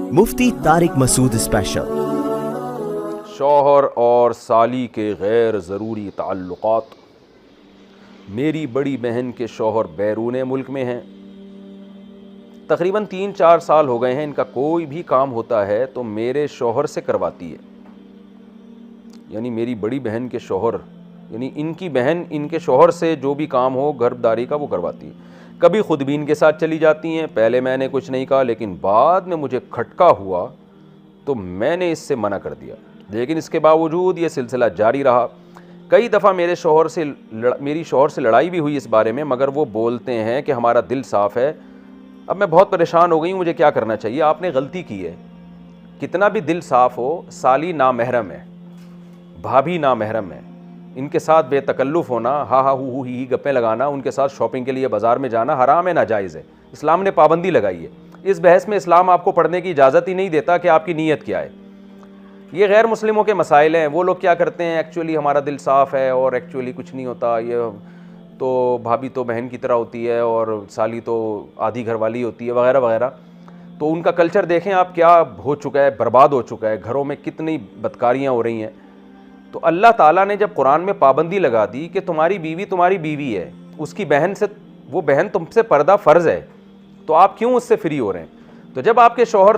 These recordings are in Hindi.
मुफ्ती तारिक मसूद स्पेशल। शौहर और साली के गैर ज़रूरी ताल्लुक़ात। मेरी बड़ी बहन के शौहर बैरून मुल्क में हैं। तकरीबन 3-4 साल हो गए हैं। इनका कोई भी काम होता है तो मेरे शौहर से करवाती है। यानी मेरी बड़ी बहन के शौहर, यानी इनकी बहन इनके शौहर से जो भी काम हो घरदारी का वो करवाती है। कभी खुद भी इनके साथ चली जाती हैं। पहले मैंने कुछ नहीं कहा, लेकिन बाद में मुझे खटका हुआ तो मैंने इससे मना कर दिया, लेकिन इसके बावजूद ये सिलसिला जारी रहा। कई दफ़ा मेरी शौहर से लड़ाई भी हुई इस बारे में, मगर वो बोलते हैं कि हमारा दिल साफ़ है। अब मैं बहुत परेशान हो गई हूँ, मुझे क्या करना चाहिए? आपने गलती की है। कितना भी दिल साफ़ हो, साली नामहरम है, भाभी नामहरम है। इनके साथ बेतकल्लुफ़ होना, हा हा हू ही गप्पे लगाना, उनके साथ शॉपिंग के लिए बाज़ार में जाना हराम है, नाजायज़ है। इस्लाम ने पाबंदी लगाई है। इस बहस में इस्लाम आपको पढ़ने की इजाज़त ही नहीं देता कि आपकी नीयत क्या है। ये गैर मुस्लिमों के मसाइल हैं। वो लोग क्या करते हैं, एक्चुअली हमारा दिल साफ़ है और एक्चुअली कुछ नहीं होता, ये तो भाभी तो बहन की तरह होती है और साली तो आधी घरवाली होती है, वगैरह वगैरह। तो उनका कल्चर देखें आप क्या हो चुका है, बर्बाद हो चुका है। घरों में कितनी बदकारियाँ हो रही हैं। तो अल्लाह ताला ने जब कुरान में पाबंदी लगा दी कि तुम्हारी बीवी है, उसकी बहन से, वो बहन तुमसे पर्दा फ़र्ज़ है, तो आप क्यों उससे फ्री हो रहे हैं? तो जब आपके शौहर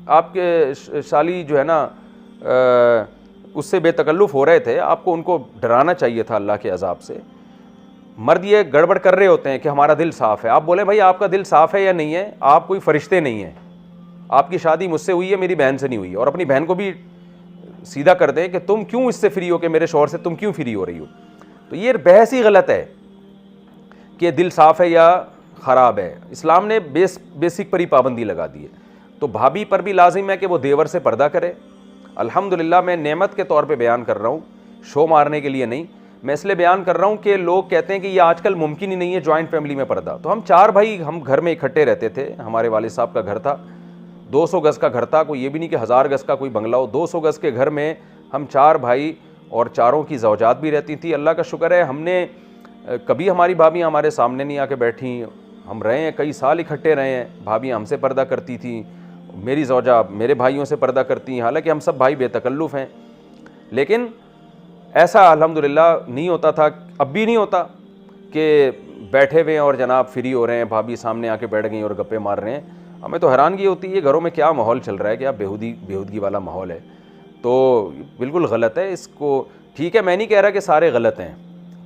आपके साली जो है ना उससे बेतकल्लुफ़ हो रहे थे, आपको उनको डराना चाहिए था अल्लाह के अज़ाब से। मर्द ये गड़बड़ कर रहे होते हैं कि हमारा दिल साफ़ है। आप बोले भाई आपका दिल साफ़ है या नहीं है, आप कोई फ़रिश्ते नहीं हैं। आपकी शादी मुझसे हुई है, मेरी बहन से नहीं हुई। और अपनी बहन को भी सीधा कर दें कि तुम क्यों इससे फ्री हो, कि मेरे शौहर से तुम क्यों फ्री हो रही हो। तो ये बहस ही गलत है कि दिल साफ़ है या ख़राब है। इस्लाम ने बेसिक पर ही पाबंदी लगा दी है। तो भाभी पर भी लाजिम है कि वो देवर से पर्दा करे। अल्हम्दुलिल्लाह, मैं नेमत के तौर पे बयान कर रहा हूँ, शो मारने के लिए नहीं। मैं इसलिए बयान कर रहा हूँ कि लोग कहते हैं कि ये आजकल मुमकिन ही नहीं है जॉइंट फैमिली में पर्दा। तो हम 4 भाई हम घर में इकट्ठे रहते थे। हमारे वालिद साहब का घर था, 200 गज़ का घर था, कोई ये भी नहीं कि 1000 गज़ का कोई बंगला हो। 200 गज़ के घर में हम 4 भाई और चारों की ज़ौजात भी रहती थी। अल्लाह का शुक्र है, हमने कभी हमारी भाभी हमारे सामने नहीं आके बैठी। हम रहे हैं, कई साल इकट्ठे रहे हैं। भाभी हमसे पर्दा करती थी, मेरी ज़ौजा मेरे भाइयों से पर्दा करती हैं। हालांकि हम सब भाई बेतकल्लुफ़ हैं, लेकिन ऐसा अल्हम्दुलिल्लाह नहीं होता था, अब भी नहीं होता कि बैठे हुए हैं और जनाब फ्री हो रहे हैं, भाभी सामने आके बैठ गई और गप्पे मार रहे हैं। हमें तो हैरानगी होती है घरों में क्या माहौल चल रहा है, क्या बेहूदगी वाला माहौल है। तो बिल्कुल गलत है। इसको ठीक है, मैं नहीं कह रहा कि सारे गलत हैं।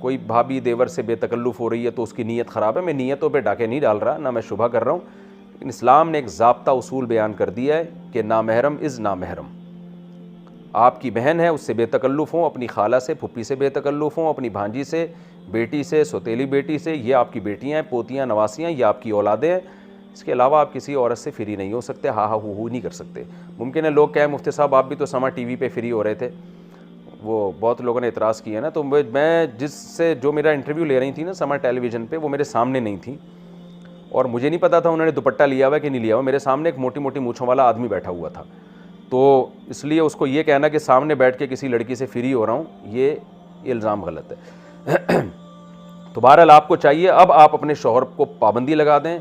कोई भाभी देवर से बेतकल्लुफ़ हो रही है तो उसकी नीयत ख़राब है। मैं नीयतों पे डाके नहीं डाल रहा, ना मैं शुबा कर रहा हूँ। लेकिन इस्लाम ने एक ज़ाब्ता उसूल बयान कर दिया है कि नामहरम इज़ नामहरम। आपकी बहन है, उससे बेतकल्लुफ़ हों, अपनी खाला से, फुप्पी से बेतकल्लुफ़ हों, अपनी भांजी से, बेटी से, सौतेली बेटी से। ये आपकी बेटियाँ हैं, पोतियाँ, नवासियाँ, ये आपकी औलादें हैं। इसके अलावा आप किसी औरत से फ्री नहीं हो सकते, हा हा हू नहीं कर सकते। मुमकिन है लोग कहें मुफ्ती साहब आप भी तो समा टीवी पे फ्री हो रहे थे। वो बहुत लोगों ने इतराज़ किया ना। तो मैं जिससे जो मेरा इंटरव्यू ले रही थी ना समा टेलीविज़न पे, वो मेरे सामने नहीं थी और मुझे नहीं पता था उन्होंने दुपट्टा लिया हुआ कि नहीं लिया हुआ। मेरे सामने एक मोटी मोटी मूँछों वाला आदमी बैठा हुआ था। तो इसलिए उसको ये कहना कि सामने बैठ के किसी लड़की से फ्री हो रहा हूँ, ये इल्ज़ाम गलत है। तो बहरहाल आपको चाहिए, अब आप अपने शौहर को पाबंदी लगा दें,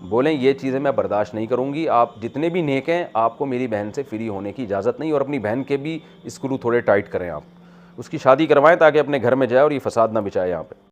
बोलें ये चीज़ें मैं बर्दाश्त नहीं करूँगी। आप जितने भी नेक हैं, आपको मेरी बहन से फ्री होने की इजाज़त नहीं। और अपनी बहन के भी स्क्रू थोड़े टाइट करें, आप उसकी शादी करवाएं ताकि अपने घर में जाए और ये फसाद ना बिछाए यहाँ पे।